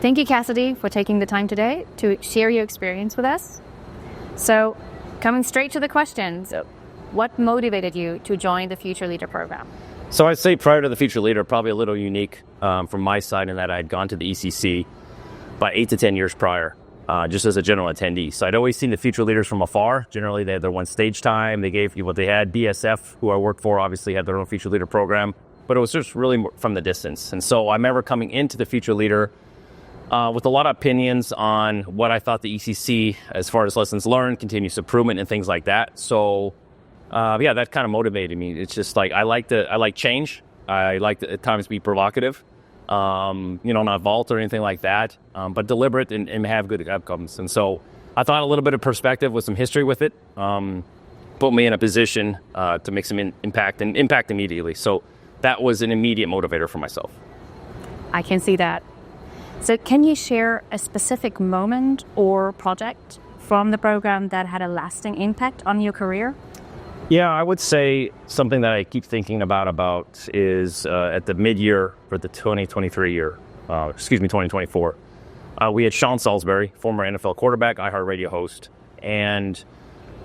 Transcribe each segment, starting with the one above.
Thank you, Cassidy, for taking the time today to share your experience with us. So, coming straight to the questions, what motivated you to join the Future Leader program? So I'd say prior to the Future Leader, probably a little unique from my side in that I had gone to the ECC about 8 to 10 years prior, just as a general attendee. So I'd always seen the Future Leaders from afar. Generally, they had their one stage time. They gave you what they had. BSF, who I worked for, obviously had their own Future Leader program, but it was just really from the distance. And so I remember coming into the Future Leader with a lot of opinions on what I thought the ECC, as far as lessons learned, continuous improvement, and things like that. So, that kind of motivated me. It's just like I like change. I like to at times be provocative. Not vault or anything like that, but deliberate and have good outcomes. And so I thought a little bit of perspective with some history with it put me in a position to make some impact immediately. So that was an immediate motivator for myself. I can see that. So can you share a specific moment or project from the program that had a lasting impact on your career? Yeah, I would say something that I keep thinking about is at the mid-year for the 2024. We had Sean Salisbury, former NFL quarterback, iHeartRadio host, and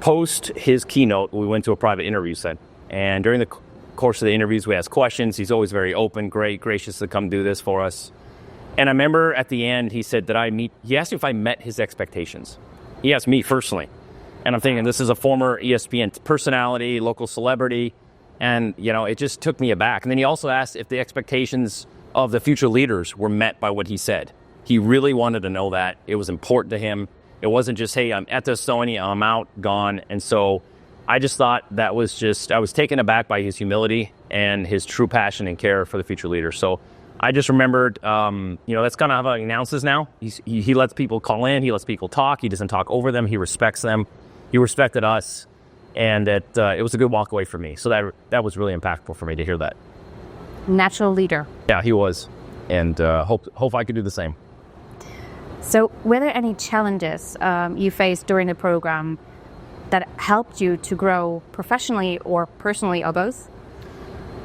post his keynote, we went to a private interview set. And during the course of the interviews, we asked questions. He's always very open, great, gracious to come do this for us. And I remember at the end, he said, he asked me if I met his expectations. He asked me personally. And I'm thinking, this is a former ESPN personality, local celebrity. And, it just took me aback. And then he also asked if the expectations of the future leaders were met by what he said. He really wanted to know that. It was important to him. It wasn't just, hey, I'm at the Sony, I'm out, gone. And so I just thought I was taken aback by his humility and his true passion and care for the future leaders. So I just remembered, that's kind of how he announces now. He lets people call in. He lets people talk. He doesn't talk over them. He respects them. He respected us. And it was a good walk away for me. So that was really impactful for me to hear that. Natural leader. Yeah, he was. And hope I could do the same. So were there any challenges you faced during the program that helped you to grow professionally or personally or both?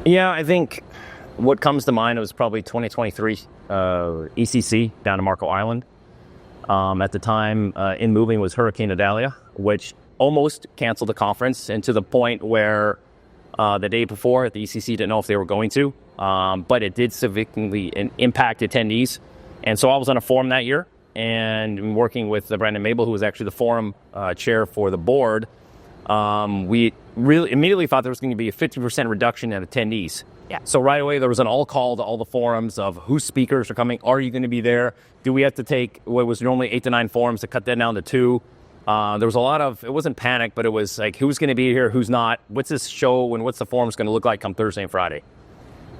Yeah, I think what comes to mind was probably 2023 ECC down in Marco Island. At the time, in moving was Hurricane Idalia, which almost canceled the conference, and to the point where the day before, the ECC didn't know if they were going to, but it did significantly impact attendees. And so I was on a forum that year, and working with Brandon Mabel, who was actually the forum chair for the board, we really immediately thought there was going to be a 50% reduction in attendees. Yeah. So right away, there was an all call to all the forums of whose speakers are coming. Are you going to be there? Do we have to take what was normally 8 to 9 forums to cut that down to 2? There was a lot of, it wasn't panic, but it was like, who's going to be here? Who's not? What's this show and what's the forums going to look like come Thursday and Friday?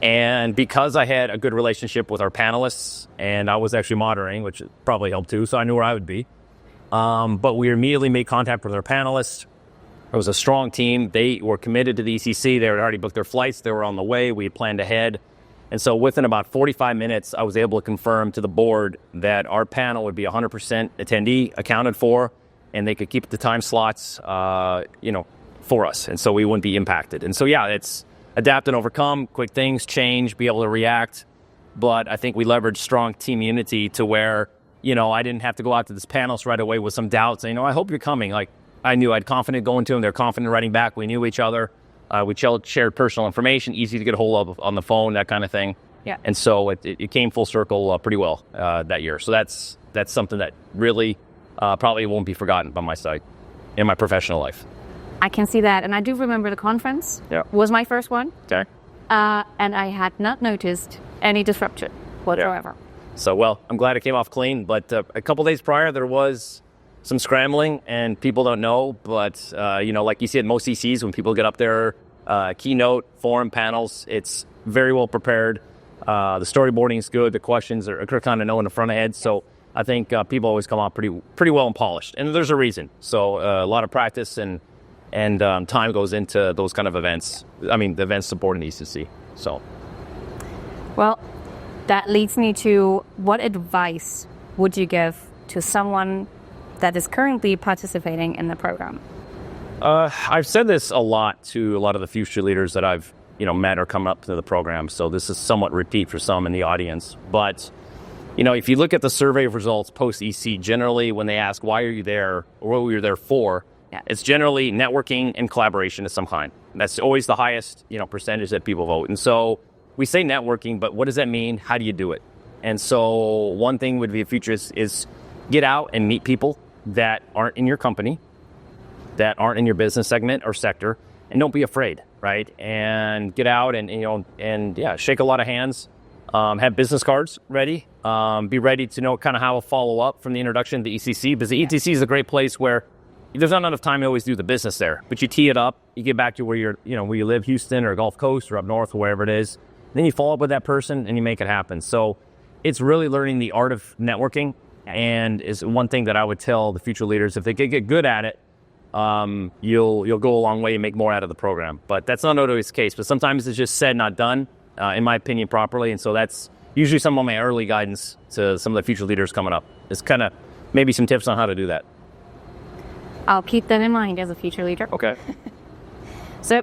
And because I had a good relationship with our panelists, and I was actually moderating, which probably helped too, so I knew where I would be. But we immediately made contact with our panelists. It was a strong team. They were committed to the ECC. They had already booked their flights. They were on the way. We had planned ahead. And so within about 45 minutes, I was able to confirm to the board that our panel would be 100% attendee accounted for, and they could keep the time slots, for us. And so we wouldn't be impacted. And so, yeah, it's adapt and overcome, quick things, change, be able to react. But I think we leveraged strong team unity to where, I didn't have to go out to this panels right away with some doubts. I hope you're coming. Like, I knew I'd confident going to them. They're confident writing back. We knew each other. We shared personal information, easy to get a hold of on the phone, that kind of thing. Yeah. And so it came full circle pretty well that year. So that's something that really probably won't be forgotten by my side in my professional life. I can see that. And I do remember the conference. Yeah. Was my first one. Okay. And I had not noticed any disruption whatsoever. Yeah. So, well, I'm glad it came off clean. But a couple days prior, there was some scrambling, and people don't know, but, like you see at most ECs, when people get up there, keynote, forum, panels, it's very well prepared. The storyboarding is good. The questions are kind of know in the front ahead. So I think people always come out pretty well and polished, and there's a reason. So a lot of practice and time goes into those kind of events. I mean, the events supporting the ECC. So, well, that leads me to, what advice would you give to someone that is currently participating in the program? I've said this a lot to a lot of the future leaders that I've met or come up to the program. So this is somewhat repeat for some in the audience. But if you look at the survey results post EC, generally when they ask why are you there or what were you there for, it's generally networking and collaboration of some kind. That's always the highest, percentage that people vote. And so we say networking, but what does that mean? How do you do it? And so one thing would be a future is get out and meet people that aren't in your company, that aren't in your business segment or sector, and don't be afraid, right? And get out and shake a lot of hands. Have business cards ready. Be ready to know kind of how to follow up from the introduction to the ECC, because the ECC is a great place where there's not enough time to always do the business there, but you tee it up, you get back to where where you live, Houston or Gulf Coast or up north or wherever it is. Then you follow up with that person and you make it happen. So it's really learning the art of networking, and is one thing that I would tell the future leaders, if they could get good at it, you'll go a long way and make more out of the program. But that's not always the case, but sometimes it's just said, not done, in my opinion, properly. And so that's usually some of my early guidance to some of the future leaders coming up. It's kind of maybe some tips on how to do that. I'll keep that in mind as a future leader. Okay. So,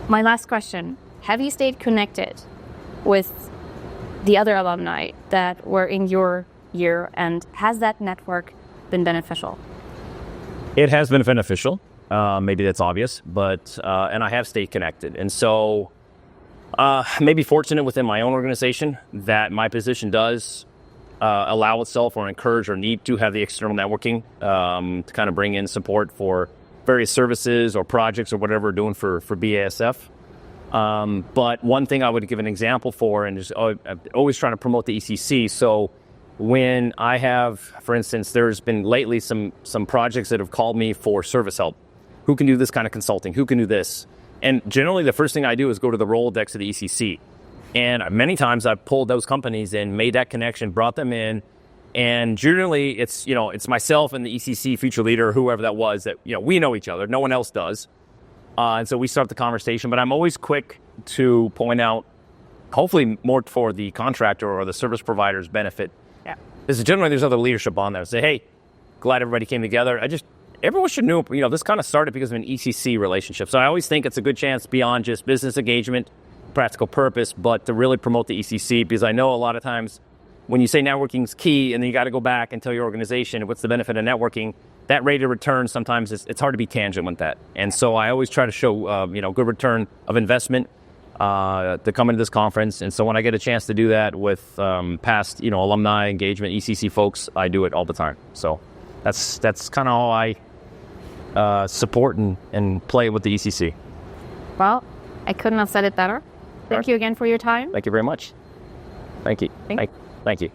my last question. Have you stayed connected with the other alumni that were in your year, and has that network been beneficial? It has been beneficial. Maybe that's obvious, but and I have stayed connected. And so maybe fortunate within my own organization that my position does allow itself or encourage or need to have the external networking to kind of bring in support for various services or projects or whatever we're doing for BASF. But one thing I would give an example for, and just always trying to promote the ECC. So when I have, for instance, there's been lately some projects that have called me for service help. Who can do this kind of consulting? Who can do this? And generally the first thing I do is go to the Rolodex of the ECC. And many times I've pulled those companies and made that connection, brought them in. And generally it's myself and the ECC future leader, or whoever that was, that, we know each other. No one else does. And so we start the conversation, but I'm always quick to point out, hopefully more for the contractor or the service provider's benefit. Yeah. Because generally there's other leadership on there. Say, hey, glad everybody came together. Everyone should know, this kind of started because of an ECC relationship. So I always think it's a good chance beyond just business engagement, practical purpose, but to really promote the ECC, because I know a lot of times when you say networking's key and then you got to go back and tell your organization what's the benefit of networking, that rate of return sometimes it's hard to be tangent with that. And so I always try to show, good return of investment to come into this conference. And so when I get a chance to do that with past, alumni engagement, ECC folks, I do it all the time. So that's kind of how I support and play with the ECC. Well, I couldn't have said it better. Thank you again for your time. Thank you very much. Thank you. Thank you.